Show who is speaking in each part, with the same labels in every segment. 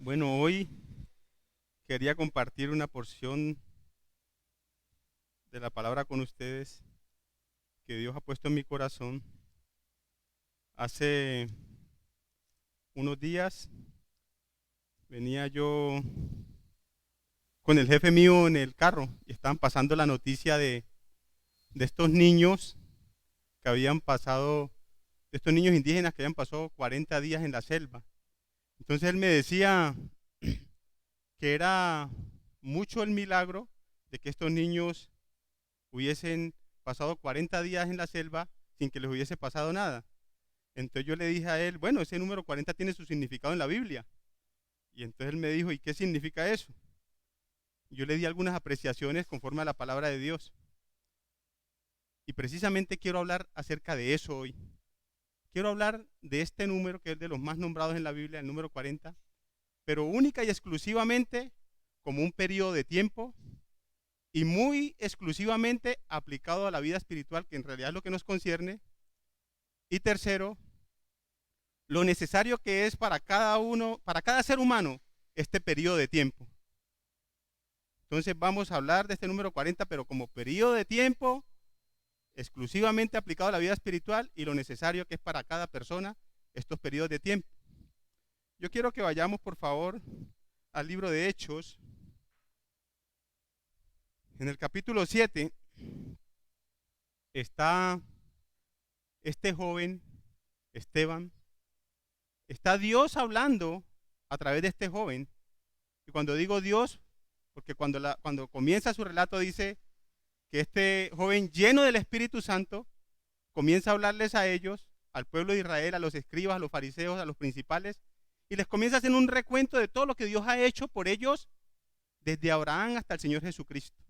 Speaker 1: Bueno, hoy quería compartir una porción de la palabra con ustedes que Dios ha puesto en mi corazón. Hace unos días venía yo con el jefe mío en el carro y estaban pasando la noticia de estos niños que habían pasado, de estos niños indígenas que habían pasado 40 días en la selva. Entonces él me decía que era mucho el milagro de que estos niños hubiesen pasado 40 días en la selva sin que les hubiese pasado nada. Entonces yo le dije a él, bueno, ese número 40 tiene su significado en la Biblia. Y entonces él me dijo, ¿y qué significa eso? Yo le di algunas apreciaciones conforme a la palabra de Dios. Y precisamente quiero hablar acerca de eso hoy. Quiero hablar de este número que es de los más nombrados en la Biblia, el número 40, pero única y exclusivamente como un periodo de tiempo y muy exclusivamente aplicado a la vida espiritual, que en realidad es lo que nos concierne. Y tercero, lo necesario que es para cada uno, para cada ser humano, este periodo de tiempo. Entonces vamos a hablar de este número 40, pero como periodo de tiempo exclusivamente aplicado a la vida espiritual y lo necesario que es para cada persona estos periodos de tiempo. Yo quiero que vayamos, por favor, al libro de Hechos. En el capítulo 7 está este joven, Esteban. Está Dios hablando a través de este joven. Y cuando digo Dios, porque cuando comienza su relato dice que este joven lleno del Espíritu Santo comienza a hablarles a ellos, al pueblo de Israel, a los escribas, a los fariseos, a los principales, y les comienza a hacer un recuento de todo lo que Dios ha hecho por ellos desde Abraham hasta el Señor Jesucristo.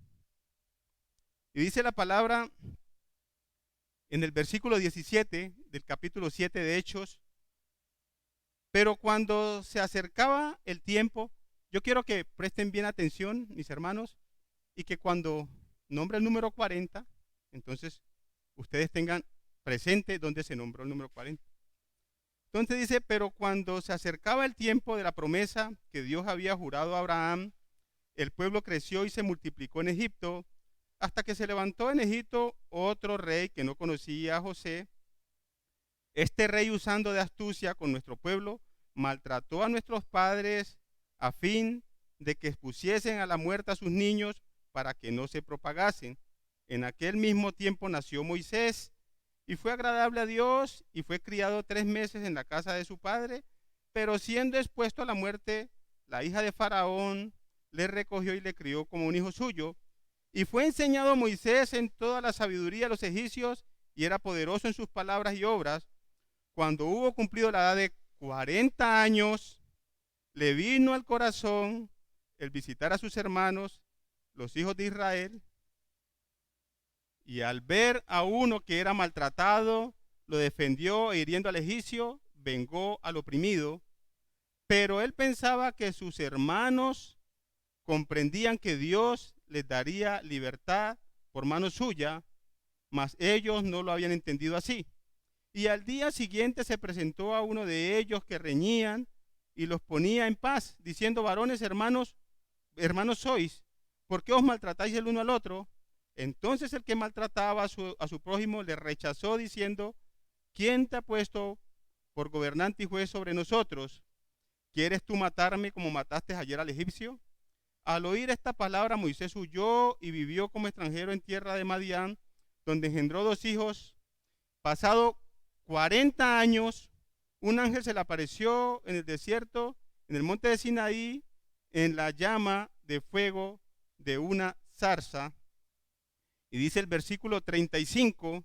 Speaker 1: Y dice la palabra en el versículo 17 del capítulo 7 de Hechos, pero cuando se acercaba el tiempo, yo quiero que presten bien atención, mis hermanos, y que cuando nombre el número 40, entonces ustedes tengan presente dónde se nombró el número 40. Entonces dice, pero cuando se acercaba el tiempo de la promesa que Dios había jurado a Abraham, el pueblo creció y se multiplicó en Egipto, hasta que se levantó en Egipto otro rey que no conocía a José. Este rey, usando de astucia con nuestro pueblo, maltrató a nuestros padres a fin de que expusiesen a la muerte a sus niños para que no se propagasen. En aquel mismo tiempo nació Moisés y fue agradable a Dios y fue criado 3 meses en la casa de su padre, pero siendo expuesto a la muerte, la hija de Faraón le recogió y le crió como un hijo suyo. Y fue enseñado Moisés en toda la sabiduría de los egipcios y era poderoso en sus palabras y obras. Cuando hubo cumplido la edad de 40 años, le vino al corazón el visitar a sus hermanos, los hijos de Israel, y al ver a uno que era maltratado, lo defendió e hiriendo al egipcio, vengó al oprimido. Pero él pensaba que sus hermanos comprendían que Dios les daría libertad por mano suya, mas ellos no lo habían entendido así. Y al día siguiente se presentó a uno de ellos que reñían y los ponía en paz, diciendo, varones, hermanos sois, ¿por qué os maltratáis el uno al otro? Entonces el que maltrataba a su prójimo le rechazó diciendo, ¿quién te ha puesto por gobernante y juez sobre nosotros? ¿Quieres tú matarme como mataste ayer al egipcio? Al oír esta palabra, Moisés huyó y vivió como extranjero en tierra de Madián, donde engendró 2 hijos. Pasado 40 años, un ángel se le apareció en el desierto, en el monte de Sinaí, en la llama de fuego de una zarza. Y dice el versículo 35,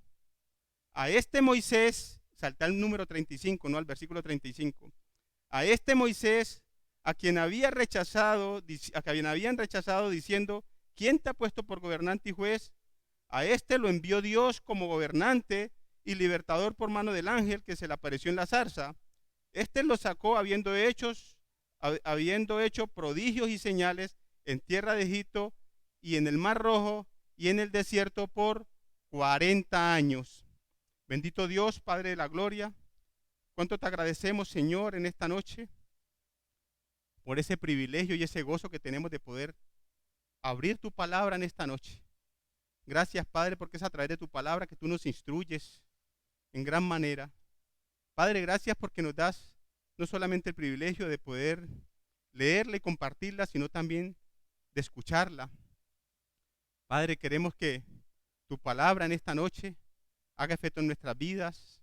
Speaker 1: a este Moisés, salta el número 35, no al versículo 35, a este Moisés, a quien habían rechazado diciendo, ¿quién te ha puesto por gobernante y juez? A este lo envió Dios como gobernante y libertador por mano del ángel que se le apareció en la zarza. Este lo sacó habiendo hecho prodigios y señales en tierra de Egipto y en el Mar Rojo y en el desierto por 40 años. Bendito Dios, Padre de la gloria, cuánto te agradecemos, Señor, en esta noche por ese privilegio y ese gozo que tenemos de poder abrir tu palabra en esta noche. Gracias, Padre, porque es a través de tu palabra que tú nos instruyes en gran manera. Padre, gracias porque nos das no solamente el privilegio de poder leerla y compartirla, sino también de escucharla. Padre, queremos que tu palabra en esta noche haga efecto en nuestras vidas,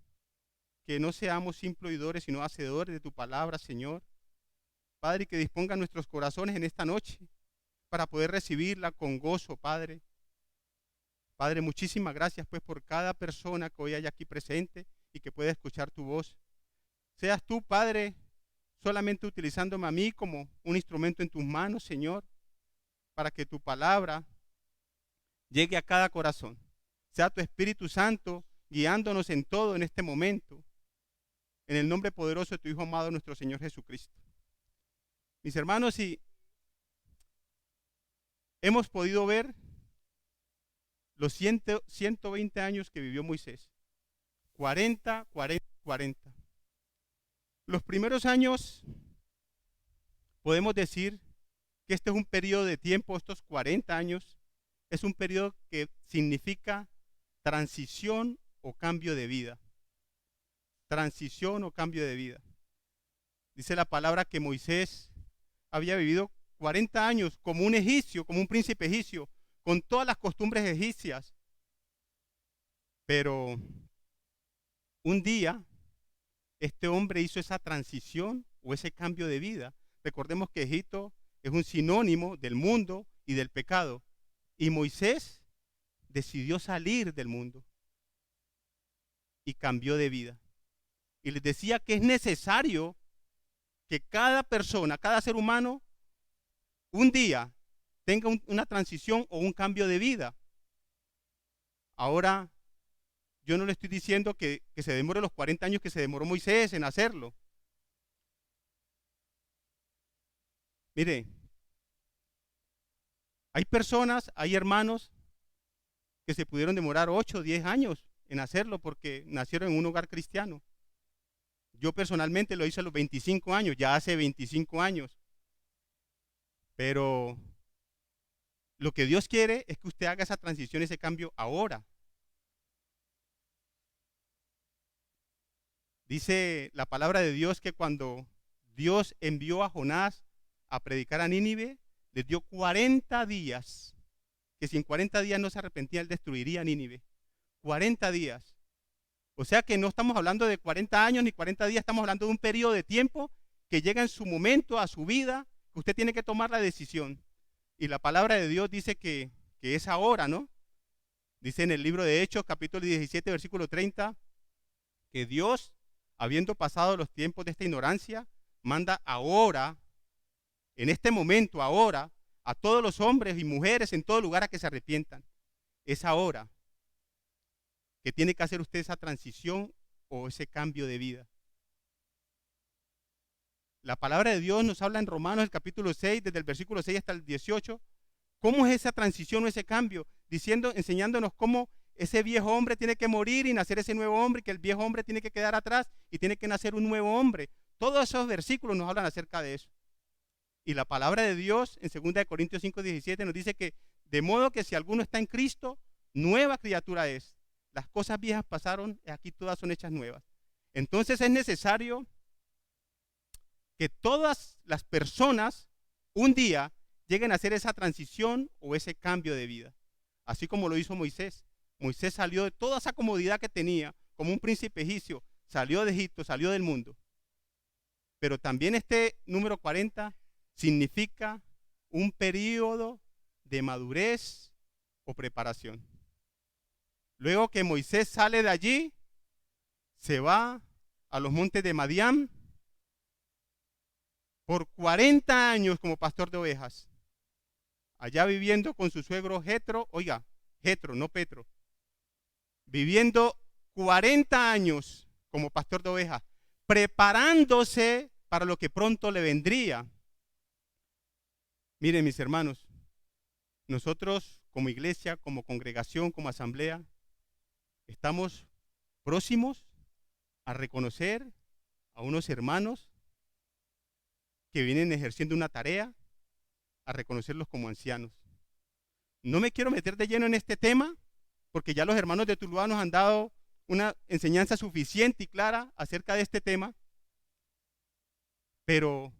Speaker 1: que no seamos simples oidores, sino hacedores de tu palabra, Señor. Padre, que disponga nuestros corazones en esta noche para poder recibirla con gozo, Padre. Padre, muchísimas gracias pues por cada persona que hoy hay aquí presente y que pueda escuchar tu voz. Seas tú, Padre, solamente utilizándome a mí como un instrumento en tus manos, Señor, para que tu palabra llegue a cada corazón. Sea tu Espíritu Santo guiándonos en todo en este momento, en el nombre poderoso de tu Hijo amado, nuestro Señor Jesucristo. Mis hermanos, y hemos podido ver los 120 años que vivió Moisés. 40, 40, 40. Los primeros años, podemos decir que este es un periodo de tiempo, estos 40 años, es un periodo que significa transición o cambio de vida. Transición o cambio de vida. Dice la palabra que Moisés había vivido 40 años como un egipcio, como un príncipe egipcio, con todas las costumbres egipcias. Pero un día, este hombre hizo esa transición o ese cambio de vida. Recordemos que Egipto es un sinónimo del mundo y del pecado. Y Moisés decidió salir del mundo y cambió de vida. Y les decía que es necesario que cada persona, cada ser humano, un día tenga una transición o un cambio de vida. Ahora, yo no le estoy diciendo que se demore los 40 años que se demoró Moisés en hacerlo. Mire, hay personas, hay hermanos que se pudieron demorar 8 o 10 años en hacerlo porque nacieron en un hogar cristiano. Yo personalmente lo hice a los 25 años, ya hace 25 años. Pero lo que Dios quiere es que usted haga esa transición, ese cambio ahora. Dice la palabra de Dios que cuando Dios envió a Jonás a predicar a Nínive, les dio 40 días, que si en 40 días no se arrepentía, él destruiría a Nínive. 40 días. O sea que no estamos hablando de 40 años ni 40 días, estamos hablando de un periodo de tiempo que llega en su momento a su vida, que usted tiene que tomar la decisión. Y la palabra de Dios dice que es ahora, ¿no? Dice en el libro de Hechos, capítulo 17, versículo 30, que Dios, habiendo pasado los tiempos de esta ignorancia, manda ahora, en este momento, ahora, a todos los hombres y mujeres en todo lugar a que se arrepientan. Es ahora que tiene que hacer usted esa transición o ese cambio de vida. La palabra de Dios nos habla en Romanos, el capítulo 6, desde el versículo 6 hasta el 18, cómo es esa transición o ese cambio, enseñándonos cómo ese viejo hombre tiene que morir y nacer ese nuevo hombre, que el viejo hombre tiene que quedar atrás y tiene que nacer un nuevo hombre. Todos esos versículos nos hablan acerca de eso. Y la palabra de Dios en 2 Corintios 5, 17 nos dice que de modo que si alguno está en Cristo, nueva criatura es. Las cosas viejas pasaron y aquí todas son hechas nuevas. Entonces es necesario que todas las personas un día lleguen a hacer esa transición o ese cambio de vida. Así como lo hizo Moisés. Moisés salió de toda esa comodidad que tenía como un príncipe egipcio. Salió de Egipto, salió del mundo. Pero también este número 40 significa un periodo de madurez o preparación. Luego que Moisés sale de allí, se va a los montes de Madián por 40 años como pastor de ovejas, allá viviendo con su suegro Jetro, oiga, Jetro, no Petro, viviendo 40 años como pastor de ovejas, preparándose para lo que pronto le vendría. Miren, mis hermanos, nosotros como iglesia, como congregación, como asamblea, estamos próximos a reconocer a unos hermanos que vienen ejerciendo una tarea, a reconocerlos como ancianos. No me quiero meter de lleno en este tema, porque ya los hermanos de Tuluá nos han dado una enseñanza suficiente y clara acerca de este tema, pero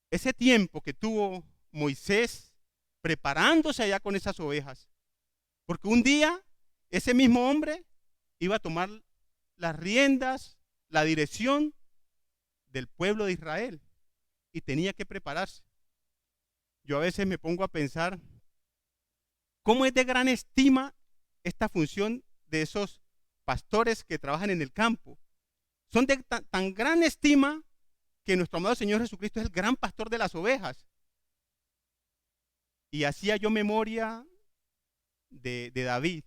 Speaker 1: ese tiempo que tuvo Moisés preparándose allá con esas ovejas, porque un día ese mismo hombre iba a tomar las riendas, la dirección del pueblo de Israel y tenía que prepararse. Yo a veces me pongo a pensar cómo es de gran estima esta función de esos pastores que trabajan en el campo. Son de tan gran estima que nuestro amado Señor Jesucristo es el gran pastor de las ovejas. Y hacía yo memoria de David.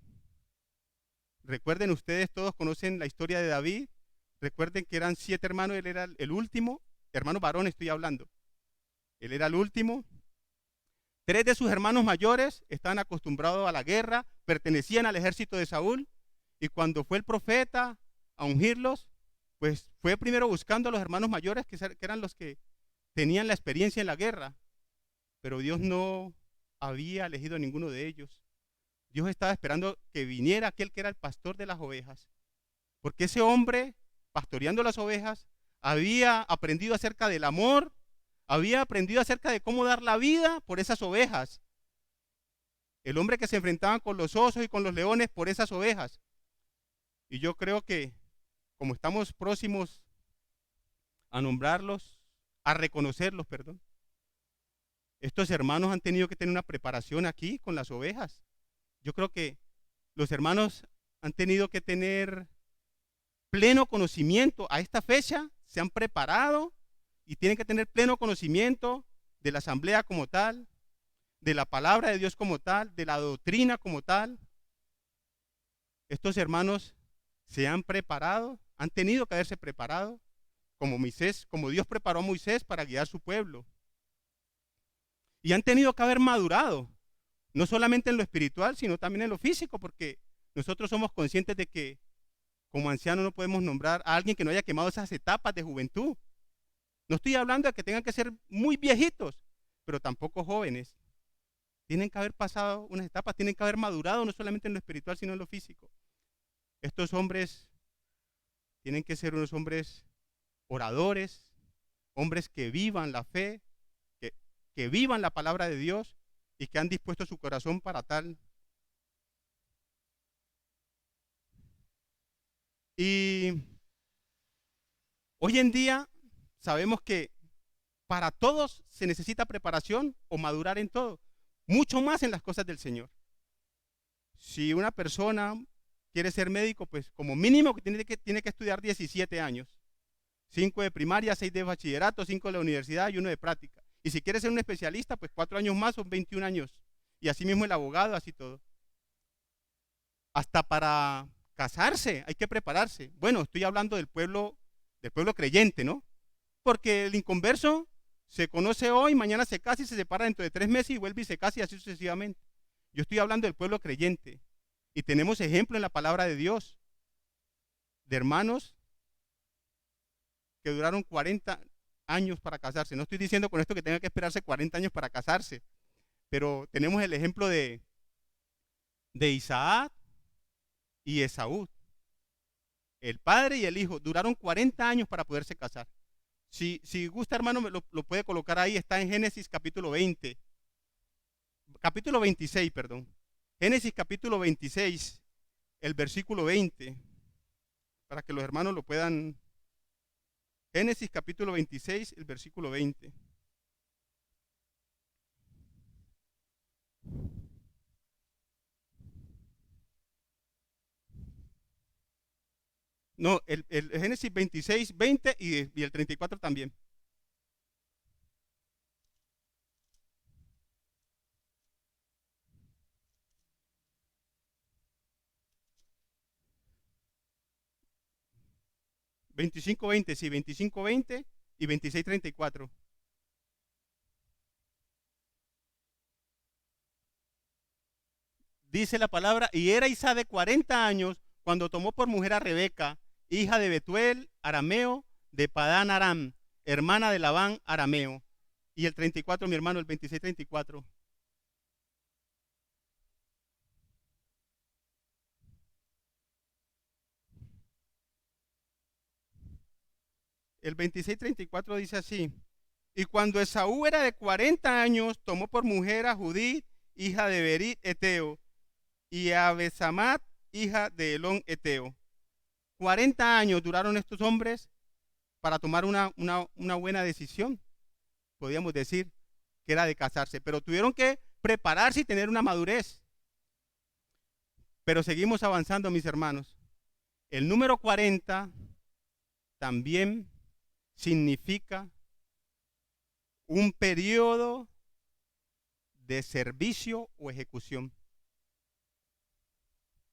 Speaker 1: Recuerden ustedes, todos conocen la historia de David. Recuerden que eran 7 hermanos, él era el último, hermano varón estoy hablando. Él era el último. 3 de sus hermanos mayores estaban acostumbrados a la guerra, pertenecían al ejército de Saúl, y cuando fue el profeta a ungirlos, pues fue primero buscando a los hermanos mayores, que eran los que tenían la experiencia en la guerra, pero Dios no había elegido a ninguno de ellos. Dios estaba esperando que viniera aquel que era el pastor de las ovejas, porque ese hombre, pastoreando las ovejas, había aprendido acerca del amor, había aprendido acerca de cómo dar la vida por esas ovejas. El hombre que se enfrentaba con los osos y con los leones por esas ovejas. Y yo creo que, como estamos próximos a nombrarlos, a reconocerlos, perdón, estos hermanos han tenido que tener una preparación aquí con las ovejas. Yo creo que los hermanos han tenido que tener pleno conocimiento. A esta fecha se han preparado y tienen que tener pleno conocimiento de la asamblea como tal, de la palabra de Dios como tal, de la doctrina como tal. Estos hermanos se han preparado, han tenido que haberse preparado, como Moisés, como Dios preparó a Moisés para guiar su pueblo. Y han tenido que haber madurado, no solamente en lo espiritual, sino también en lo físico, porque nosotros somos conscientes de que como ancianos no podemos nombrar a alguien que no haya quemado esas etapas de juventud. No estoy hablando de que tengan que ser muy viejitos, pero tampoco jóvenes. Tienen que haber pasado unas etapas, tienen que haber madurado no solamente en lo espiritual, sino en lo físico. Estos hombres tienen que ser unos hombres oradores, hombres que vivan la fe, que vivan la palabra de Dios y que han dispuesto su corazón para tal. Y hoy en día sabemos que para todos se necesita preparación o madurar en todo, mucho más en las cosas del Señor. Si una persona quiere ser médico, pues como mínimo tiene que estudiar 17 años. 5 de primaria, 6 de bachillerato, 5 de la universidad y 1 de práctica. Y si quiere ser un especialista, pues 4 años más son 21 años. Y así mismo el abogado, así todo. Hasta para casarse hay que prepararse. Bueno, estoy hablando del pueblo creyente, ¿no? Porque el inconverso se conoce hoy, mañana se casa y se separa dentro de 3 meses y vuelve y se casa y así sucesivamente. Yo estoy hablando del pueblo creyente. Y tenemos ejemplo en la palabra de Dios de hermanos que duraron 40 años para casarse. No estoy diciendo con esto que tenga que esperarse 40 años para casarse, pero tenemos el ejemplo de Isaac y Esaú. El padre y el hijo duraron 40 años para poderse casar. Si gusta, hermano, lo puede colocar ahí, está en Génesis capítulo 26, perdón. Génesis capítulo 26, el versículo 20, para que los hermanos lo puedan. Génesis capítulo 26, el versículo 20. No, el Génesis 26, 20 y el 34 también. ¿25:20? Sí, 25:20 y 26:34. Dice la palabra, y era Isaac de 40 años cuando tomó por mujer a Rebeca, hija de Betuel, arameo, de Padán Aram, hermana de Labán arameo. Y el 34, mi hermano, el 26:34. El 26:34 dice así: y cuando Esaú era de 40 años, tomó por mujer a Judith, hija de Berit Eteo, y a Besamat, hija de Elón Eteo. 40 años duraron estos hombres para tomar una buena decisión, podríamos decir, que era de casarse, pero tuvieron que prepararse y tener una madurez. Pero seguimos avanzando, mis hermanos. El número 40 también significa un periodo de servicio o ejecución.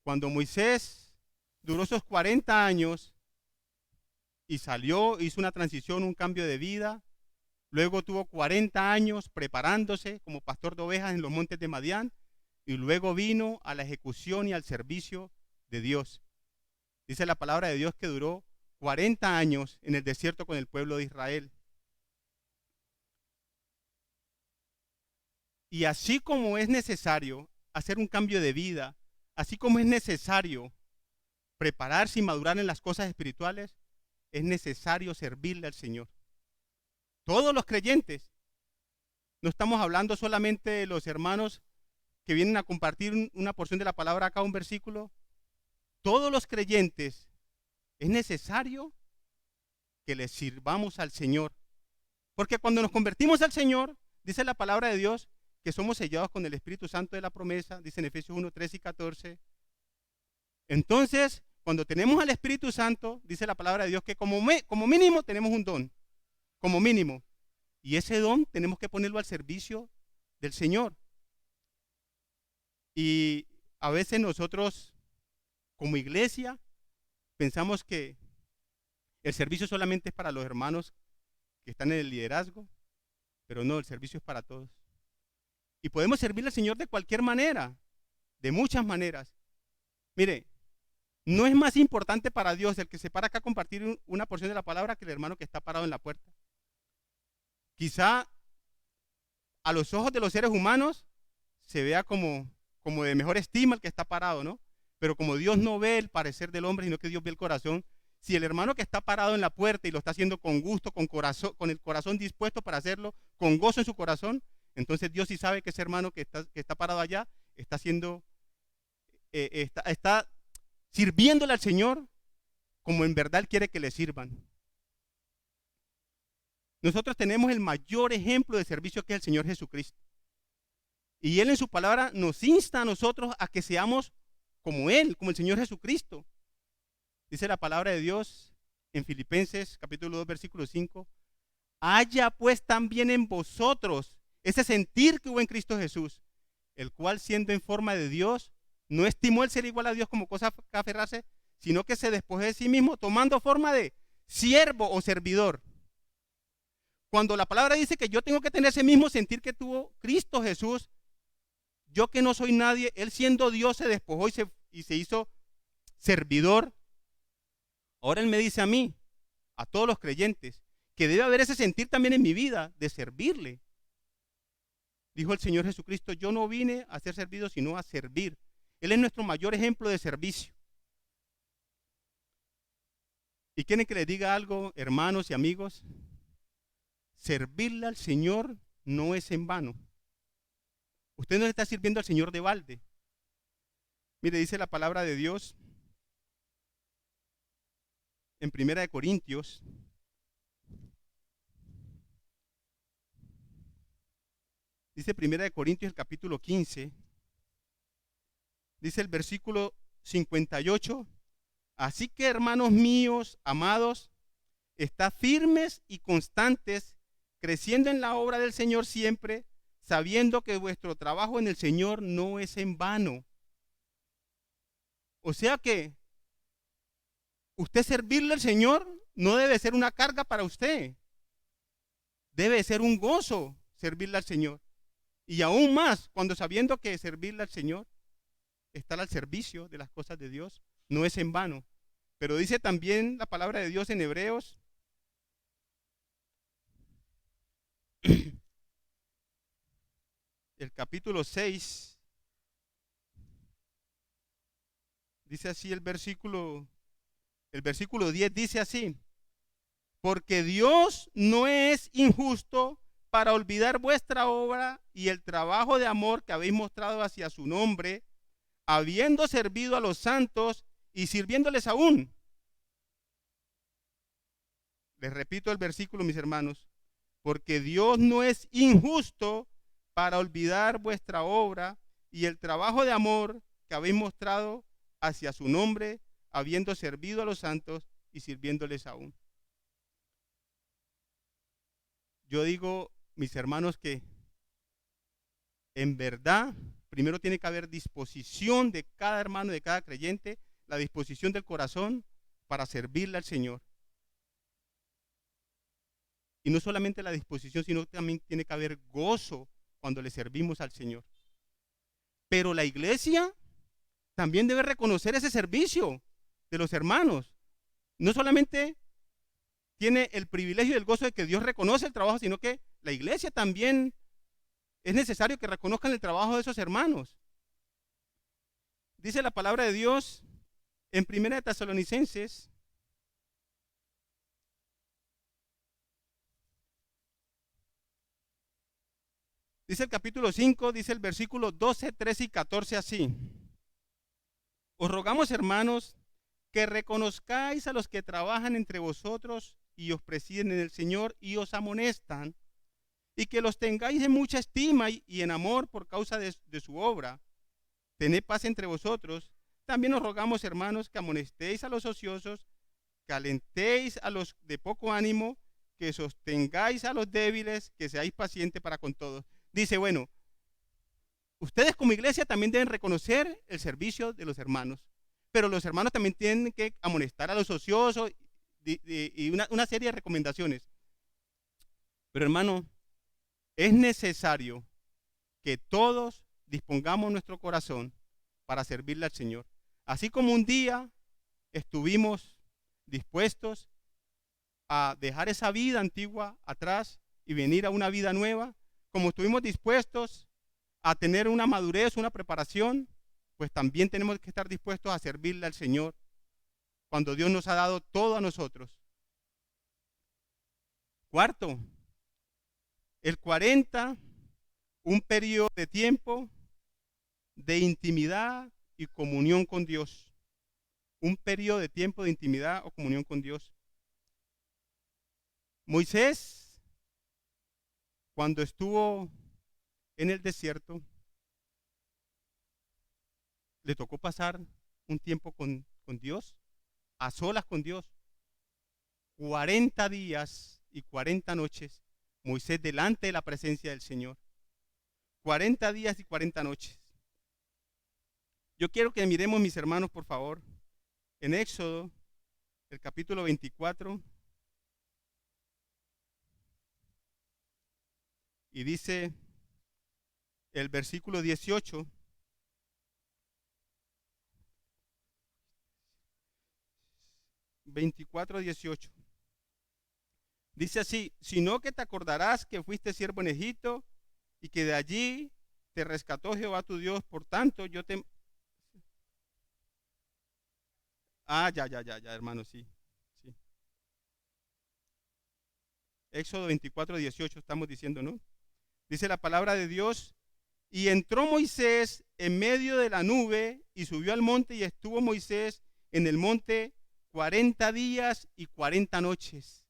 Speaker 1: Cuando Moisés duró esos 40 años y salió, hizo una transición, un cambio de vida, luego tuvo 40 años preparándose como pastor de ovejas en los montes de Madián, y luego vino a la ejecución y al servicio de Dios. Dice la palabra de Dios que duró 40 años en el desierto con el pueblo de Israel. Y así como es necesario hacer un cambio de vida, así como es necesario prepararse y madurar en las cosas espirituales, es necesario servirle al Señor. Todos los creyentes, no estamos hablando solamente de los hermanos que vienen a compartir una porción de la palabra acá, un versículo. Todos los creyentes es necesario que le sirvamos al Señor. Porque cuando nos convertimos al Señor, dice la palabra de Dios, que somos sellados con el Espíritu Santo de la promesa, dice en Efesios 1, 13 y 14. Entonces, cuando tenemos al Espíritu Santo, dice la palabra de Dios que como mínimo tenemos un don, como mínimo. Y ese don tenemos que ponerlo al servicio del Señor. Y a veces nosotros, como iglesia, pensamos que el servicio solamente es para los hermanos que están en el liderazgo, pero no, el servicio es para todos. Y podemos servirle al Señor de cualquier manera, de muchas maneras. Mire, no es más importante para Dios el que se para acá a compartir una porción de la palabra que el hermano que está parado en la puerta. Quizá a los ojos de los seres humanos se vea como de mejor estima el que está parado, ¿no? Pero como Dios no ve el parecer del hombre, sino que Dios ve el corazón, si el hermano que está parado en la puerta y lo está haciendo con gusto, con el corazón dispuesto para hacerlo, con gozo en su corazón, entonces Dios sí sabe que ese hermano que está parado allá está haciendo, está sirviéndole al Señor como en verdad Él quiere que le sirvan. Nosotros tenemos el mayor ejemplo de servicio que es el Señor Jesucristo. Y Él en su palabra nos insta a nosotros a que seamos como Él, como el Señor Jesucristo. Dice la palabra de Dios en Filipenses capítulo 2 versículo 5. Haya pues también en vosotros ese sentir que hubo en Cristo Jesús, el cual siendo en forma de Dios, no estimó el ser igual a Dios como cosa que aferrarse, sino que se despojó de sí mismo, tomando forma de siervo o servidor. Cuando la palabra dice que yo tengo que tener ese mismo sentir que tuvo Cristo Jesús, yo que no soy nadie, Él siendo Dios se despojó y se hizo servidor. Ahora Él me dice a mí, a todos los creyentes, que debe haber ese sentir también en mi vida de servirle. Dijo el Señor Jesucristo, yo no vine a ser servido, sino a servir. Él es nuestro mayor ejemplo de servicio. ¿Y quieren que les diga algo, hermanos y amigos? Servirle al Señor no es en vano. Usted no le está sirviendo al Señor de balde. Mire, dice la palabra de Dios en 1 Corintios, dice 1 Corintios el capítulo 15, dice el versículo 58, así que hermanos míos, amados, estad firmes y constantes, creciendo en la obra del Señor siempre, sabiendo que vuestro trabajo en el Señor no es en vano. O sea que usted servirle al Señor no debe ser una carga para usted. Debe ser un gozo servirle al Señor. Y aún más, cuando sabiendo que servirle al Señor, estar al servicio de las cosas de Dios, no es en vano. Pero dice también la palabra de Dios en Hebreos, el capítulo 6, dice así el versículo 10 dice así: porque Dios no es injusto para olvidar vuestra obra y el trabajo de amor que habéis mostrado hacia su nombre, habiendo servido a los santos y sirviéndoles aún. Les repito el versículo, mis hermanos: porque Dios no es injusto para olvidar vuestra obra y el trabajo de amor que habéis mostrado hacia su nombre, habiendo servido a los santos y sirviéndoles aún. Yo digo, mis hermanos, que en verdad primero tiene que haber disposición de cada hermano, de cada creyente, la disposición del corazón para servirle al Señor. Y no solamente la disposición, sino que también tiene que haber gozo cuando le servimos al Señor. Pero la iglesia también debe reconocer ese servicio de los hermanos. No solamente tiene el privilegio y el gozo de que Dios reconoce el trabajo, sino que la iglesia también es necesario que reconozcan el trabajo de esos hermanos. Dice la palabra de Dios en 1 Tesalonicenses, dice el capítulo 5, dice el versículo 12, 13 y 14 así: os rogamos, hermanos, que reconozcáis a los que trabajan entre vosotros y os presiden en el Señor y os amonestan, y que los tengáis en mucha estima y en amor por causa de su obra. Tened paz entre vosotros. También os rogamos, hermanos, que amonestéis a los ociosos, que alentéis a los de poco ánimo, que sostengáis a los débiles, que seáis pacientes para con todos. Dice, bueno, ustedes como iglesia también deben reconocer el servicio de los hermanos, pero los hermanos también tienen que amonestar a los ociosos y una serie de recomendaciones. Pero hermano, es necesario que todos dispongamos nuestro corazón para servirle al Señor. Así como un día estuvimos dispuestos a dejar esa vida antigua atrás y venir a una vida nueva, como estuvimos dispuestos a tener una madurez, una preparación, pues también tenemos que estar dispuestos a servirle al Señor cuando Dios nos ha dado todo a nosotros. Cuarto, el 40, un periodo de tiempo de intimidad y comunión con Dios. Un periodo de tiempo de intimidad o comunión con Dios. Moisés, cuando estuvo en el desierto, le tocó pasar un tiempo con Dios, a solas con Dios. 40 días y 40 noches, Moisés delante de la presencia del Señor. 40 días y 40 noches. Yo quiero que miremos, mis hermanos, por favor, en Éxodo, el capítulo 24, y dice el versículo 18, dice así: sino que te acordarás que fuiste siervo en Egipto y que de allí te rescató Jehová tu Dios, por tanto yo te... ya, hermano, sí. Éxodo 24, 18 estamos diciendo, ¿no? Dice la palabra de Dios: y entró Moisés en medio de la nube y subió al monte, y estuvo Moisés en el monte 40 días y 40 noches.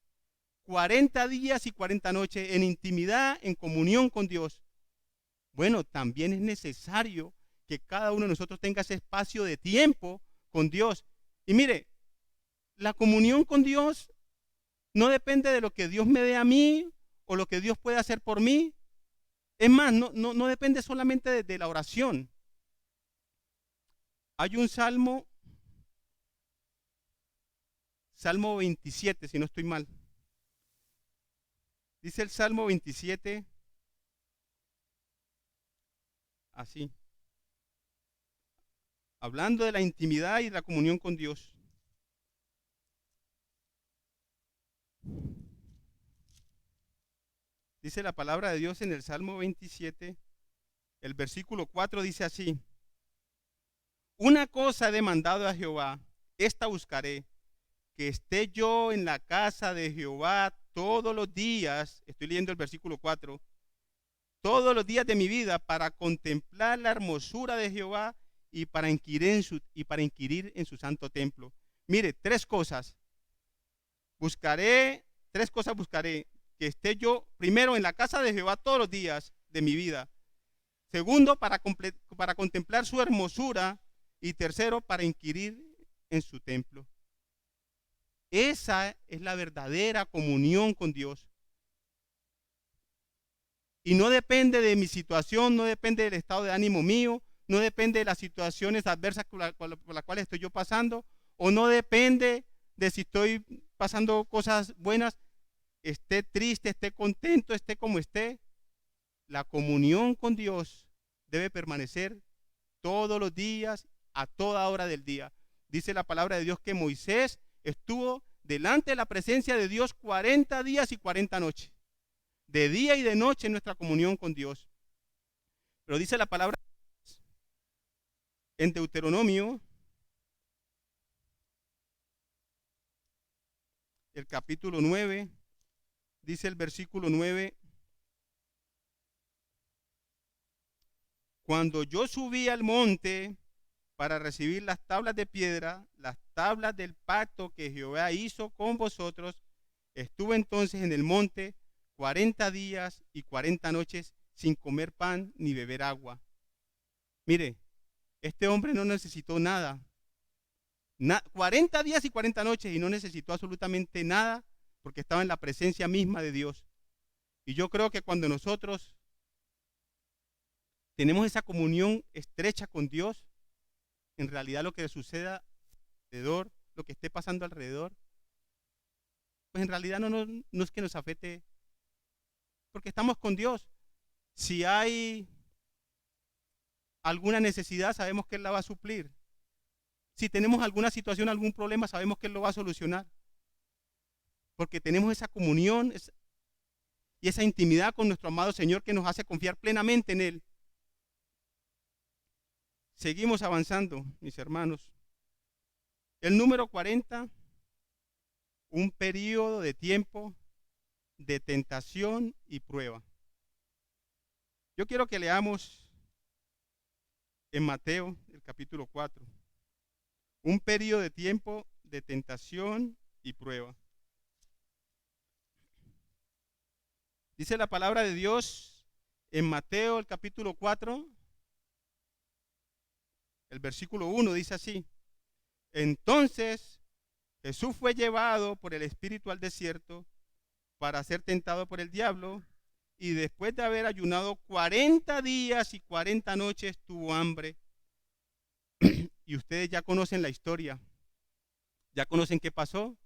Speaker 1: 40 días y 40 noches en intimidad, en comunión con Dios. Bueno, también es necesario que cada uno de nosotros tenga ese espacio de tiempo con Dios. Y mire, la comunión con Dios no depende de lo que Dios me dé a mí o lo que Dios puede hacer por mí. Es más, no depende solamente de la oración. Hay un Salmo 27, si no estoy mal. Dice el Salmo 27 así, hablando de la intimidad y la comunión con Dios. Dice la palabra de Dios en el Salmo 27, el versículo 4 dice así: una cosa he demandado a Jehová, esta buscaré, que esté yo en la casa de Jehová todos los días, estoy leyendo el versículo 4, todos los días de mi vida, para contemplar la hermosura de Jehová y para inquirir en su santo templo. Mire, tres cosas buscaré, que esté yo primero en la casa de Jehová todos los días de mi vida. Segundo, para contemplar su hermosura. Y tercero, para inquirir en su templo. Esa es la verdadera comunión con Dios. Y no depende de mi situación, no depende del estado de ánimo mío, no depende de las situaciones adversas por las cuales estoy yo pasando, o no depende de si estoy pasando cosas buenas, esté triste, esté contento, esté como esté. La comunión con Dios debe permanecer todos los días, a toda hora del día. Dice la palabra de Dios que Moisés estuvo delante de la presencia de Dios 40 días y 40 noches. De día y de noche en nuestra comunión con Dios. Pero dice la palabra en Deuteronomio, el capítulo 9, dice el versículo 9: cuando yo subí al monte para recibir las tablas de piedra, las tablas del pacto que Jehová hizo con vosotros, estuve entonces en el monte 40 días y 40 noches sin comer pan ni beber agua. Mire, este hombre no necesitó nada. 40 días y 40 noches y no necesitó absolutamente nada porque estaba en la presencia misma de Dios. Y yo creo que cuando nosotros tenemos esa comunión estrecha con Dios, en realidad lo que suceda alrededor, lo que esté pasando alrededor, pues en realidad no es que nos afecte, porque estamos con Dios. Si hay alguna necesidad, sabemos que Él la va a suplir. Si tenemos alguna situación, algún problema, sabemos que Él lo va a solucionar. Porque tenemos esa comunión y esa intimidad con nuestro amado Señor que nos hace confiar plenamente en Él. Seguimos avanzando, mis hermanos. El número 40, un periodo de tiempo de tentación y prueba. Yo quiero que leamos en Mateo, el capítulo 4, un periodo de tiempo de tentación y prueba. Dice la palabra de Dios en Mateo, el capítulo 4, el versículo 1 dice así: entonces Jesús fue llevado por el Espíritu al desierto para ser tentado por el diablo, y después de haber ayunado 40 días y 40 noches tuvo hambre. Y ustedes ya conocen la historia, ya conocen qué pasó.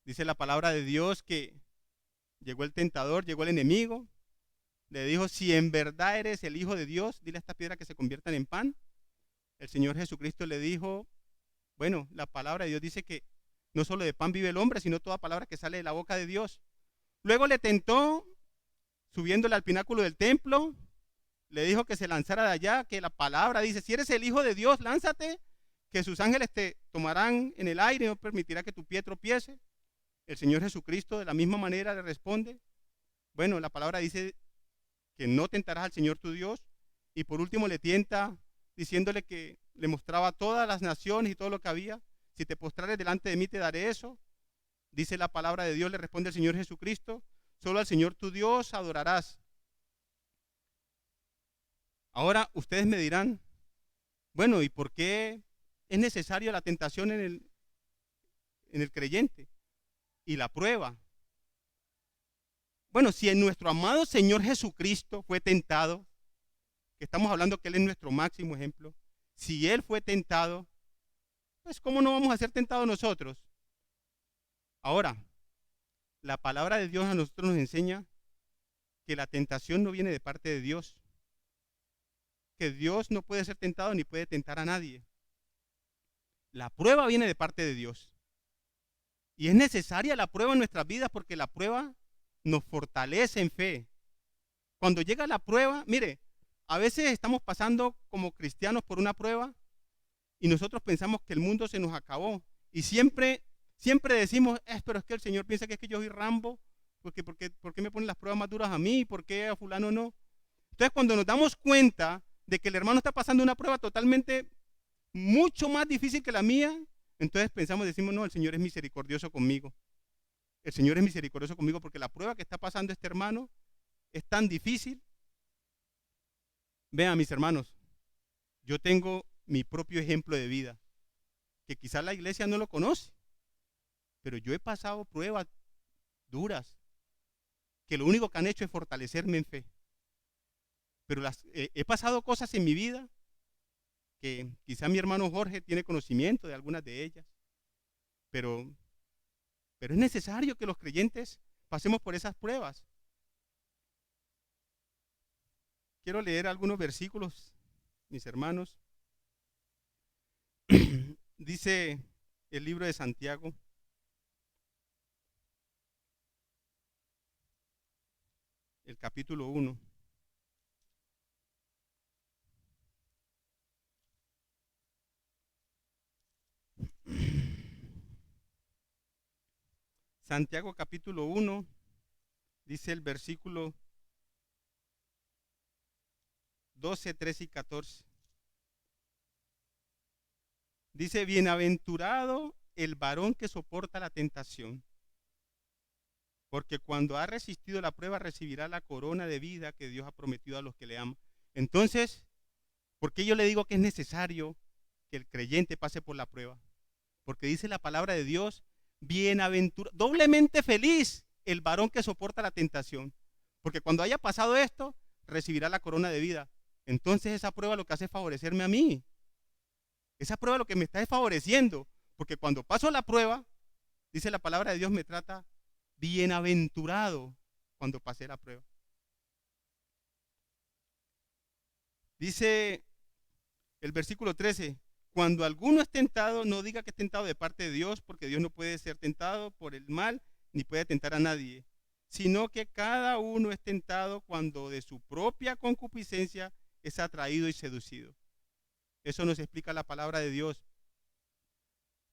Speaker 1: Dice la palabra de Dios que llegó el tentador, llegó el enemigo, le dijo: si en verdad eres el Hijo de Dios, dile a esta piedra que se conviertan en pan. El Señor Jesucristo le dijo, bueno, la palabra de Dios dice que no solo de pan vive el hombre, sino toda palabra que sale de la boca de Dios. Luego le tentó, subiéndole al pináculo del templo, le dijo que se lanzara de allá, que la palabra dice: si eres el Hijo de Dios, lánzate, que sus ángeles te tomarán en el aire y no permitirá que tu pie tropiece. El Señor Jesucristo de la misma manera le responde, bueno, la palabra dice que no tentarás al Señor tu Dios. Y por último le tienta diciéndole que le mostraba todas las naciones y todo lo que había. Si te postrares delante de mí te daré eso. Dice la palabra de Dios, le responde el Señor Jesucristo: solo al Señor tu Dios adorarás. Ahora ustedes me dirán, bueno, ¿y por qué es necesaria la tentación en el creyente y la prueba? Bueno, si en nuestro amado Señor Jesucristo fue tentado, que estamos hablando que Él es nuestro máximo ejemplo, si Él fue tentado, pues ¿cómo no vamos a ser tentados nosotros? Ahora, la palabra de Dios a nosotros nos enseña que la tentación no viene de parte de Dios, que Dios no puede ser tentado ni puede tentar a nadie. La prueba viene de parte de Dios. Y es necesaria la prueba en nuestras vidas porque la prueba nos fortalece en fe, Cuando llega la prueba, mire, a veces estamos pasando como cristianos por una prueba y nosotros pensamos que el mundo se nos acabó. Y siempre decimos, pero es que el Señor piensa que es que yo soy Rambo, ¿por qué me ponen las pruebas más duras a mí? ¿Por qué a fulano no? Entonces, cuando nos damos cuenta de que el hermano está pasando una prueba totalmente mucho más difícil que la mía, entonces decimos, no, el Señor es misericordioso conmigo. El Señor es misericordioso conmigo porque la prueba que está pasando este hermano es tan difícil. Vean, mis hermanos, yo tengo mi propio ejemplo de vida, que quizás la iglesia no lo conoce, pero yo he pasado pruebas duras, que lo único que han hecho es fortalecerme en fe. Pero he pasado cosas en mi vida que quizá mi hermano Jorge tiene conocimiento de algunas de ellas, pero es necesario que los creyentes pasemos por esas pruebas. Quiero leer algunos versículos, mis hermanos. Dice el libro de Santiago, el capítulo 1. Santiago capítulo 1, dice el versículo 12, 13 y 14. Dice, bienaventurado el varón que soporta la tentación, porque cuando ha resistido la prueba recibirá la corona de vida que Dios ha prometido a los que le aman. Entonces, ¿por qué yo le digo que es necesario que el creyente pase por la prueba? Porque dice la palabra de Dios, bienaventurado, doblemente feliz el varón que soporta la tentación, porque cuando haya pasado esto, recibirá la corona de vida. Entonces esa prueba lo que hace es favorecerme a mí. Esa prueba lo que me está es favoreciendo, porque cuando paso la prueba, dice la palabra de Dios, me trata bienaventurado cuando pasé la prueba. Dice el versículo 13, cuando alguno es tentado, no diga que es tentado de parte de Dios, porque Dios no puede ser tentado por el mal, ni puede tentar a nadie, sino que cada uno es tentado cuando de su propia concupiscencia es atraído y seducido. Eso nos explica la palabra de Dios.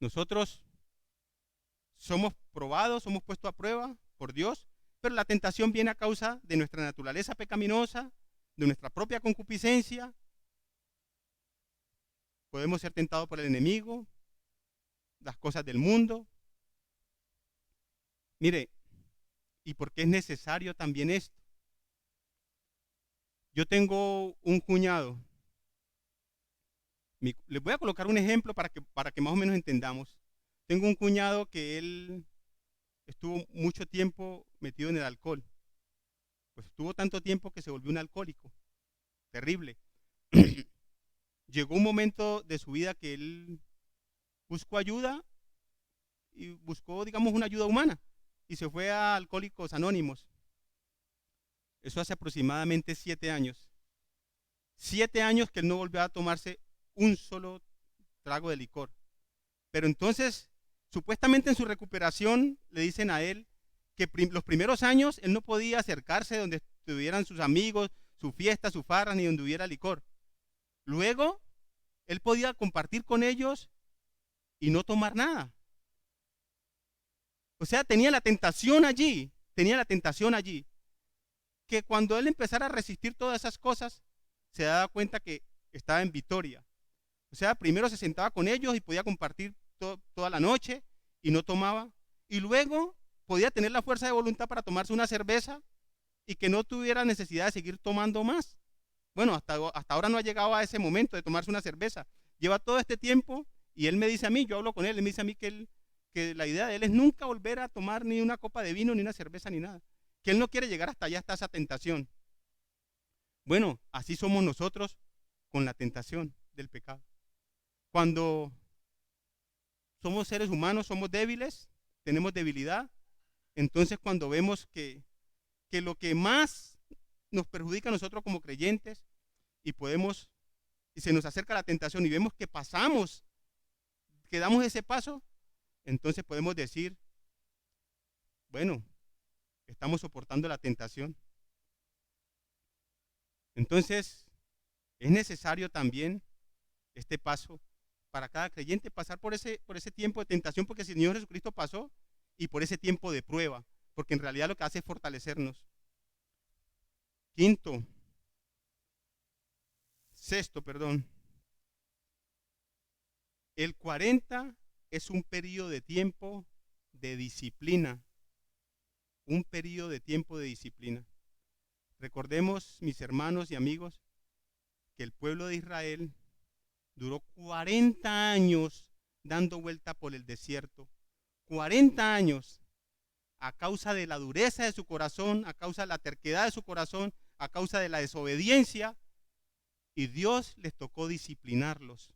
Speaker 1: Nosotros somos probados, somos puestos a prueba por Dios, pero la tentación viene a causa de nuestra naturaleza pecaminosa, de nuestra propia concupiscencia. Podemos ser tentados por el enemigo, las cosas del mundo. Mire, ¿y por qué es necesario también esto? Yo tengo un cuñado. Les voy a colocar un ejemplo para que más o menos entendamos. Tengo un cuñado que él estuvo mucho tiempo metido en el alcohol. Pues estuvo tanto tiempo que se volvió un alcohólico. Terrible. Llegó un momento de su vida que él buscó ayuda y buscó, digamos, una ayuda humana y se fue a Alcohólicos Anónimos. Eso hace aproximadamente 7 años. 7 años que él no volvió a tomarse un solo trago de licor. Pero entonces, supuestamente en su recuperación, le dicen a él que los primeros años él no podía acercarse donde estuvieran sus amigos, su fiesta, su farra, ni donde hubiera licor. Luego, él podía compartir con ellos y no tomar nada. O sea, tenía la tentación allí, que cuando él empezara a resistir todas esas cosas, se daba cuenta que estaba en victoria. O sea, primero se sentaba con ellos y podía compartir toda la noche y no tomaba. Y luego podía tener la fuerza de voluntad para tomarse una cerveza y que no tuviera necesidad de seguir tomando más. Bueno, hasta ahora no ha llegado a ese momento de tomarse una cerveza. Lleva todo este tiempo y él me dice a mí, yo hablo con él me dice a mí que la idea de él es nunca volver a tomar ni una copa de vino, ni una cerveza, ni nada. Que él no quiere llegar hasta allá, hasta esa tentación. Bueno, así somos nosotros con la tentación del pecado. Cuando somos seres humanos, somos débiles, tenemos debilidad, entonces cuando vemos que lo que más nos perjudica a nosotros como creyentes y se nos acerca la tentación y vemos que que damos ese paso, entonces podemos decir, bueno, estamos soportando la tentación. Entonces, es necesario también este paso para cada creyente, pasar por ese tiempo de tentación, porque el Señor Jesucristo pasó, y por ese tiempo de prueba, porque en realidad lo que hace es fortalecernos. Sexto, el 40 es un periodo de tiempo de disciplina, un periodo de tiempo de disciplina. Recordemos, mis hermanos y amigos, que el pueblo de Israel duró 40 años dando vuelta por el desierto. 40 años a causa de la dureza de su corazón, a causa de la terquedad de su corazón, a causa de la desobediencia, y Dios les tocó disciplinarlos.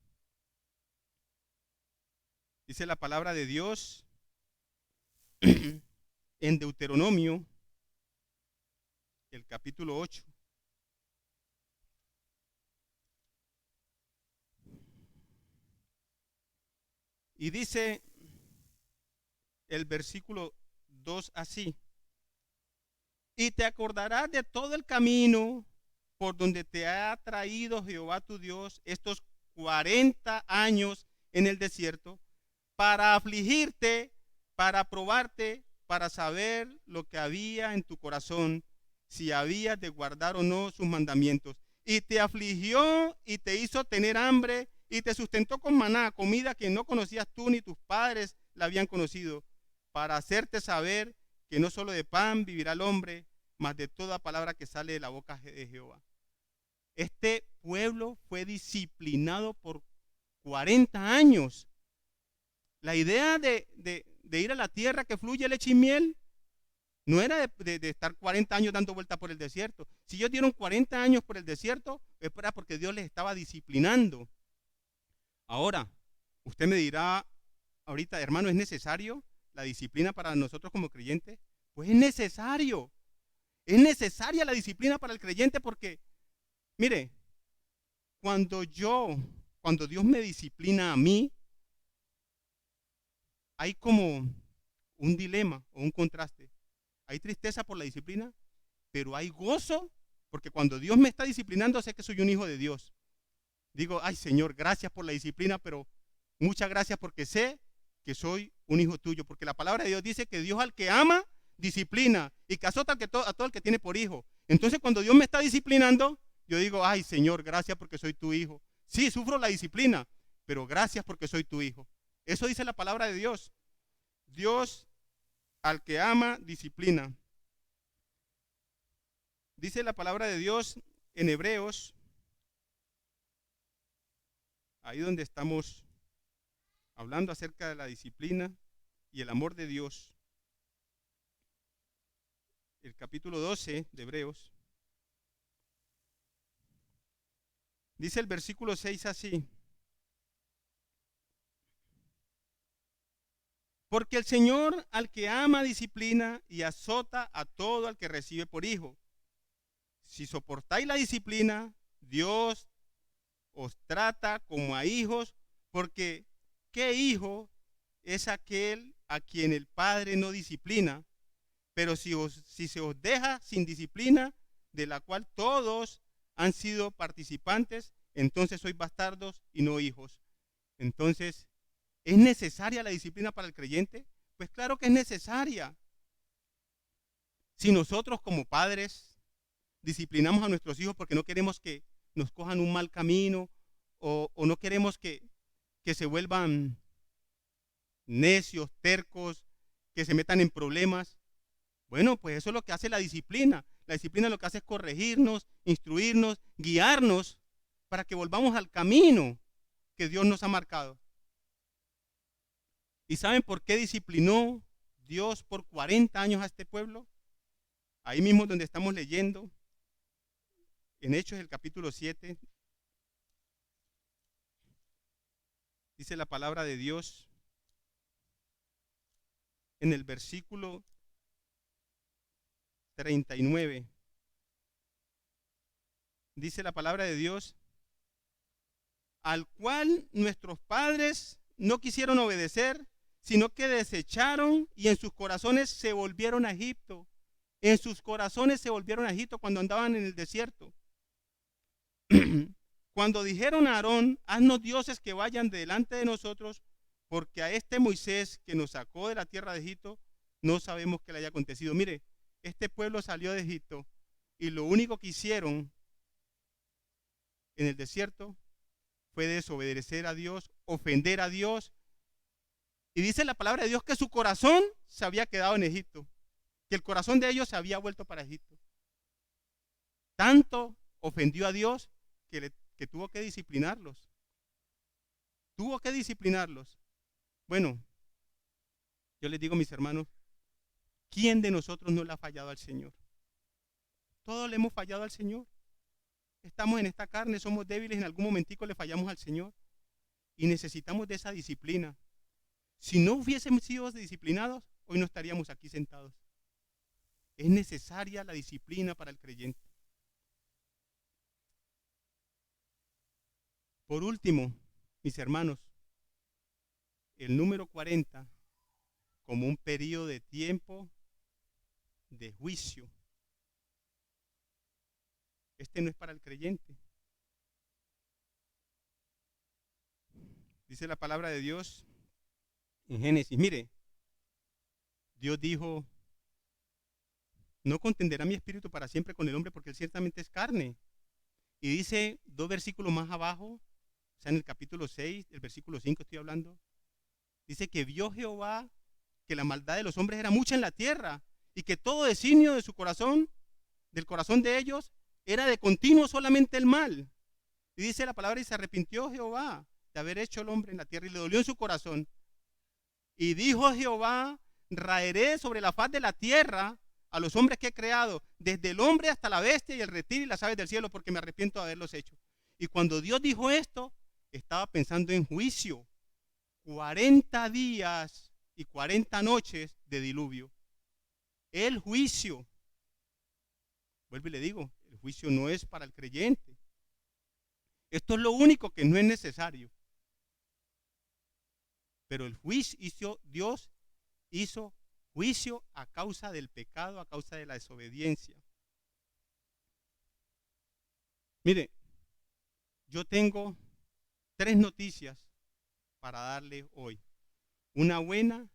Speaker 1: Dice la palabra de Dios en Deuteronomio, el capítulo 8. Y dice el versículo 2 así: y te acordarás de todo el camino por donde te ha traído Jehová tu Dios estos 40 años en el desierto, para afligirte, para probarte, para saber lo que había en tu corazón, si habías de guardar o no sus mandamientos. Y te afligió y te hizo tener hambre y te sustentó con maná, comida que no conocías tú ni tus padres la habían conocido, para hacerte saber que no solo de pan vivirá el hombre, mas de toda palabra que sale de la boca de Jehová. Este pueblo fue disciplinado por 40 años. La idea de ir a la tierra que fluye leche y miel no era de estar 40 años dando vuelta por el desierto. Si ellos dieron 40 años por el desierto, es porque Dios les estaba disciplinando. Ahora, usted me dirá ahorita, hermano, ¿es necesario la disciplina para nosotros como creyentes? Pues es necesario. Es necesaria la disciplina para el creyente porque, mire, cuando Dios me disciplina a mí, hay como un dilema o un contraste. Hay tristeza por la disciplina, pero hay gozo, porque cuando Dios me está disciplinando, sé que soy un hijo de Dios. Digo, ay Señor, gracias por la disciplina, pero muchas gracias porque sé que soy un hijo tuyo, porque la palabra de Dios dice que Dios al que ama, disciplina, y que azota a todo el que tiene por hijo. Entonces cuando Dios me está disciplinando, yo digo, ay Señor, gracias porque soy tu hijo. Sí, sufro la disciplina, pero gracias porque soy tu hijo. Eso dice la palabra de Dios. Dios al que ama, disciplina. Dice la palabra de Dios en Hebreos, ahí donde estamos hablando acerca de la disciplina y el amor de Dios. El capítulo 12 de Hebreos. Dice el versículo 6 así: porque el Señor al que ama disciplina y azota a todo al que recibe por hijo. Si soportáis la disciplina, Dios os trata como a hijos, porque ¿qué hijo es aquel a quien el Padre no disciplina? Pero si se os deja sin disciplina, de la cual todos han sido participantes, entonces sois bastardos y no hijos. Entonces, ¿es necesaria la disciplina para el creyente? Pues claro que es necesaria. Si nosotros como padres disciplinamos a nuestros hijos porque no queremos que nos cojan un mal camino o no queremos que se vuelvan necios, tercos, que se metan en problemas, bueno, pues eso es lo que hace la disciplina. La disciplina lo que hace es corregirnos, instruirnos, guiarnos para que volvamos al camino que Dios nos ha marcado. ¿Y saben por qué disciplinó Dios por 40 años a este pueblo? Ahí mismo donde estamos leyendo, en Hechos el capítulo 7, dice la palabra de Dios en el versículo 39. Dice la palabra de Dios: al cual nuestros padres no quisieron obedecer, sino que desecharon y en sus corazones se volvieron a Egipto. En sus corazones se volvieron a Egipto cuando andaban en el desierto. Cuando dijeron a Aarón, haznos dioses que vayan delante de nosotros, porque a este Moisés que nos sacó de la tierra de Egipto, no sabemos qué le haya acontecido. Mire, este pueblo salió de Egipto y lo único que hicieron en el desierto fue desobedecer a Dios, ofender a Dios. Y dice la palabra de Dios que su corazón se había quedado en Egipto, que el corazón de ellos se había vuelto para Egipto. Tanto ofendió a Dios que tuvo que disciplinarlos. Tuvo que disciplinarlos. Bueno, yo les digo, mis hermanos, ¿quién de nosotros no le ha fallado al Señor? Todos le hemos fallado al Señor. Estamos en esta carne, somos débiles, en algún momentico le fallamos al Señor. Y necesitamos de esa disciplina. Si no hubiésemos sido disciplinados, hoy no estaríamos aquí sentados. Es necesaria la disciplina para el creyente. Por último, mis hermanos, el número 40 como un periodo de tiempo de juicio. Este no es para el creyente. Dice la palabra de Dios en Génesis, mire, Dios dijo, no contenderá mi espíritu para siempre con el hombre porque él ciertamente es carne. Y dice 2 versículos más abajo, o sea, en el capítulo 6, el versículo 5 estoy hablando, dice que vio Jehová que la maldad de los hombres era mucha en la tierra y que todo designio de su corazón, del corazón de ellos, era de continuo solamente el mal. Y dice la palabra, y se arrepintió Jehová de haber hecho el hombre en la tierra y le dolió en su corazón. Y dijo Jehová, raeré sobre la faz de la tierra a los hombres que he creado, desde el hombre hasta la bestia y el reptil y las aves del cielo, porque me arrepiento de haberlos hecho. Y cuando Dios dijo esto, estaba pensando en juicio. 40 días y 40 noches de diluvio. El juicio. Vuelvo y le digo, el juicio no es para el creyente. Esto es lo único que no es necesario. Pero el juicio, Dios hizo juicio a causa del pecado, a causa de la desobediencia. Mire, yo tengo 3 noticias para darle hoy. Una buena,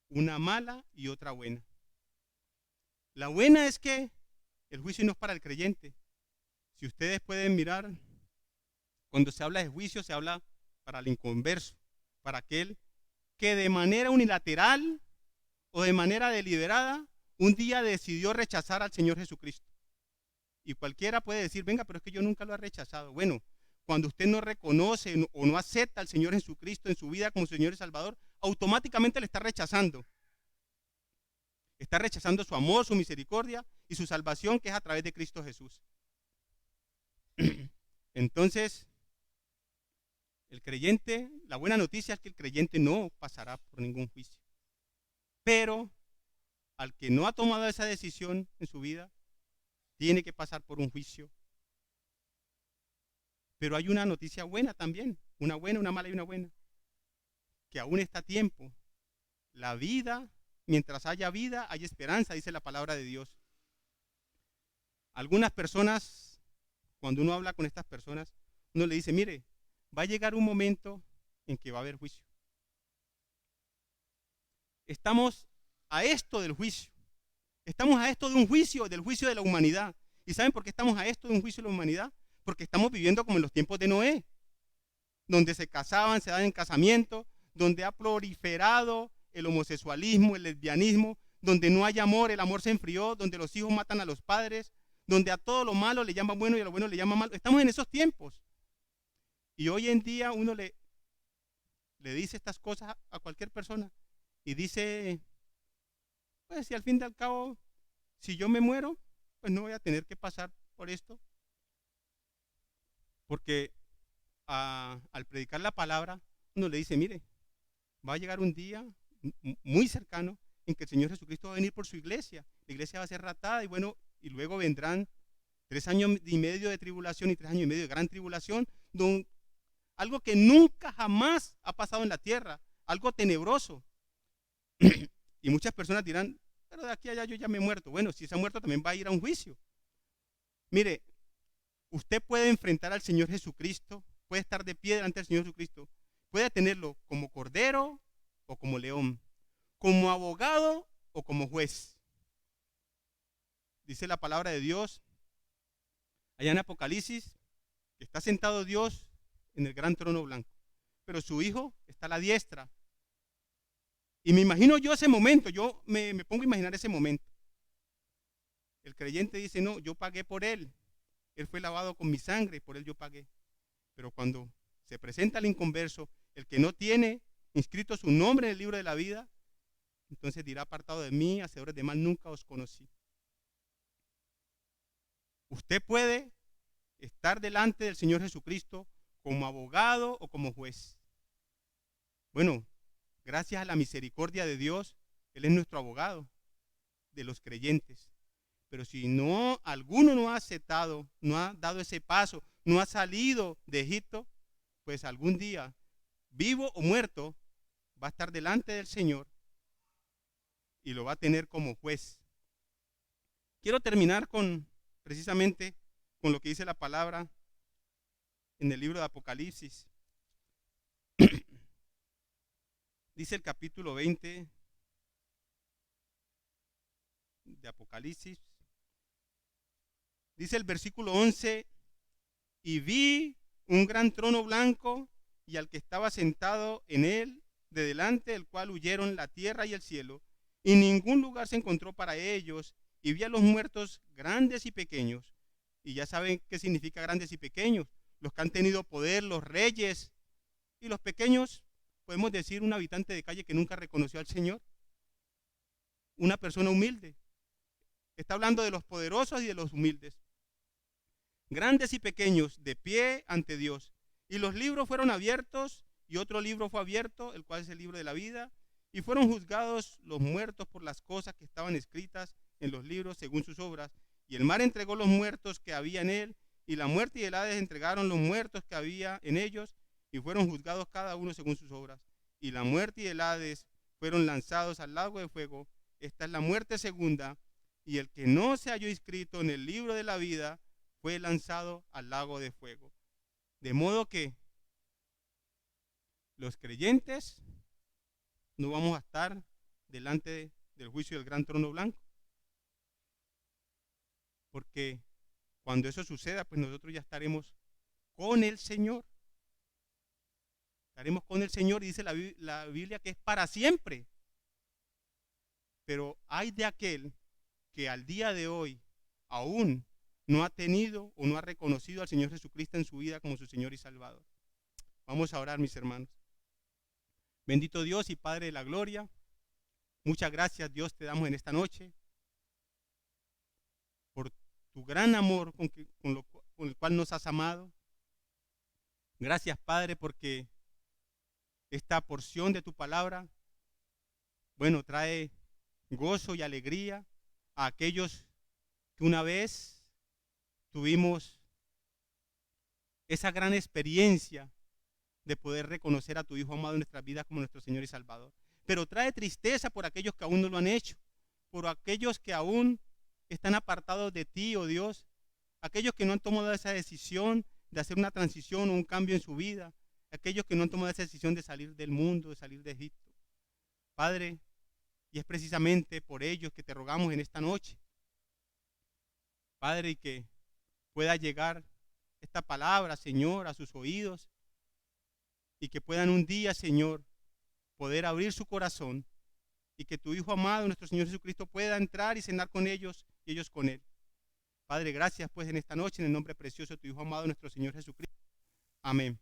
Speaker 1: una mala y otra buena. La buena es que el juicio no es para el creyente. Si ustedes pueden mirar, cuando se habla de juicio se habla para el inconverso, para aquel que de manera unilateral o de manera deliberada un día decidió rechazar al Señor Jesucristo. Y cualquiera puede decir, venga, pero es que yo nunca lo he rechazado. Bueno, cuando usted no reconoce o no acepta al Señor Jesucristo en su vida como Señor y Salvador, automáticamente le está rechazando. Está rechazando su amor, su misericordia y su salvación, que es a través de Cristo Jesús. Entonces, el creyente, la buena noticia es que el creyente no pasará por ningún juicio. Pero al que no ha tomado esa decisión en su vida, tiene que pasar por un juicio. Pero hay una noticia buena también, una buena, una mala y una buena, que aún está a tiempo. La vida, mientras haya vida, hay esperanza, dice la palabra de Dios. Algunas personas, cuando uno habla con estas personas, uno le dice, mire, va a llegar un momento en que va a haber juicio. Estamos a esto del juicio. Estamos a esto de un juicio, del juicio de la humanidad. ¿Y saben por qué estamos a esto de un juicio de la humanidad? Porque estamos viviendo como en los tiempos de Noé, donde se casaban, se daban en casamiento, donde ha proliferado el homosexualismo, el lesbianismo, donde no hay amor, el amor se enfrió, donde los hijos matan a los padres, donde a todo lo malo le llaman bueno y a lo bueno le llaman malo. Estamos en esos tiempos. Y hoy en día uno le dice estas cosas a cualquier persona y dice, pues si al fin y al cabo, si yo me muero, pues no voy a tener que pasar por esto. Porque al predicar la palabra, uno le dice, mire, va a llegar un día muy cercano en que el Señor Jesucristo va a venir por su iglesia. La iglesia va a ser raptada y bueno, y luego vendrán 3 años y medio de tribulación y 3 años y medio de gran tribulación, algo que nunca jamás ha pasado en la tierra, algo tenebroso. Y muchas personas dirán, pero de aquí a allá yo ya me he muerto. Bueno, si se ha muerto también va a ir a un juicio. Mire, Usted puede enfrentar al Señor Jesucristo, puede estar de pie delante del Señor Jesucristo, puede tenerlo como cordero o como león, como abogado o como juez. Dice la palabra de Dios allá en Apocalipsis que está sentado Dios en el gran trono blanco, pero su Hijo está a la diestra. Y me imagino yo ese momento, yo me pongo a imaginar ese momento. El creyente dice, no, yo pagué por él fue lavado con mi sangre, por él yo pagué. Pero cuando se presenta el inconverso, el que no tiene inscrito su nombre en el libro de la vida, entonces dirá: apartado de mí, hacedores de mal, nunca os conocí. Usted puede estar delante del Señor Jesucristo como abogado o como juez. Bueno, gracias a la misericordia de Dios, Él es nuestro abogado de los creyentes. Pero si no, alguno no ha aceptado, no ha dado ese paso, no ha salido de Egipto, pues algún día, vivo o muerto, va a estar delante del Señor y lo va a tener como juez. Quiero terminar precisamente con lo que dice la palabra en el libro de Apocalipsis. Dice el capítulo 20 de Apocalipsis. Dice el versículo 11: y vi un gran trono blanco y al que estaba sentado en él, de delante del cual huyeron la tierra y el cielo, y ningún lugar se encontró para ellos, y vi a los muertos grandes y pequeños. Y ya saben qué significa grandes y pequeños: los que han tenido poder, los reyes, y los pequeños, podemos decir, un habitante de calle que nunca reconoció al Señor, una persona humilde. Está hablando de los poderosos y de los humildes. Grandes y pequeños, de pie ante Dios. Y los libros fueron abiertos, y otro libro fue abierto, el cual es el libro de la vida, y fueron juzgados los muertos por las cosas que estaban escritas en los libros según sus obras. Y el mar entregó los muertos que había en él, y la muerte y el Hades entregaron los muertos que había en ellos, y fueron juzgados cada uno según sus obras. Y la muerte y el Hades fueron lanzados al lago de fuego. Esta es la muerte segunda, y el que no se halló inscrito en el libro de la vida fue lanzado al lago de fuego. De modo que los creyentes no vamos a estar delante del juicio del gran trono blanco, porque cuando eso suceda, pues nosotros ya estaremos con el Señor. Estaremos con el Señor, y dice la Biblia que es para siempre. Pero hay de aquel que al día de hoy aún no ha tenido o no ha reconocido al Señor Jesucristo en su vida como su Señor y Salvador. Vamos a orar, mis hermanos. Bendito Dios y Padre de la gloria, muchas gracias, Dios, te damos en esta noche por tu gran amor con el cual nos has amado. Gracias, Padre, porque esta porción de tu palabra, bueno, trae gozo y alegría a aquellos que una vez tuvimos esa gran experiencia de poder reconocer a tu Hijo amado en nuestras vidas como nuestro Señor y Salvador. Pero trae tristeza por aquellos que aún no lo han hecho, por aquellos que aún están apartados de ti, oh Dios, aquellos que no han tomado esa decisión de hacer una transición o un cambio en su vida, aquellos que no han tomado esa decisión de salir del mundo, de salir de Egipto. Padre, y es precisamente por ellos que te rogamos en esta noche, Padre, y que pueda llegar esta palabra, Señor, a sus oídos, y que puedan un día, Señor, poder abrir su corazón, y que tu Hijo amado, nuestro Señor Jesucristo, pueda entrar y cenar con ellos y ellos con Él. Padre, gracias pues en esta noche, en el nombre precioso de tu Hijo amado, nuestro Señor Jesucristo. Amén.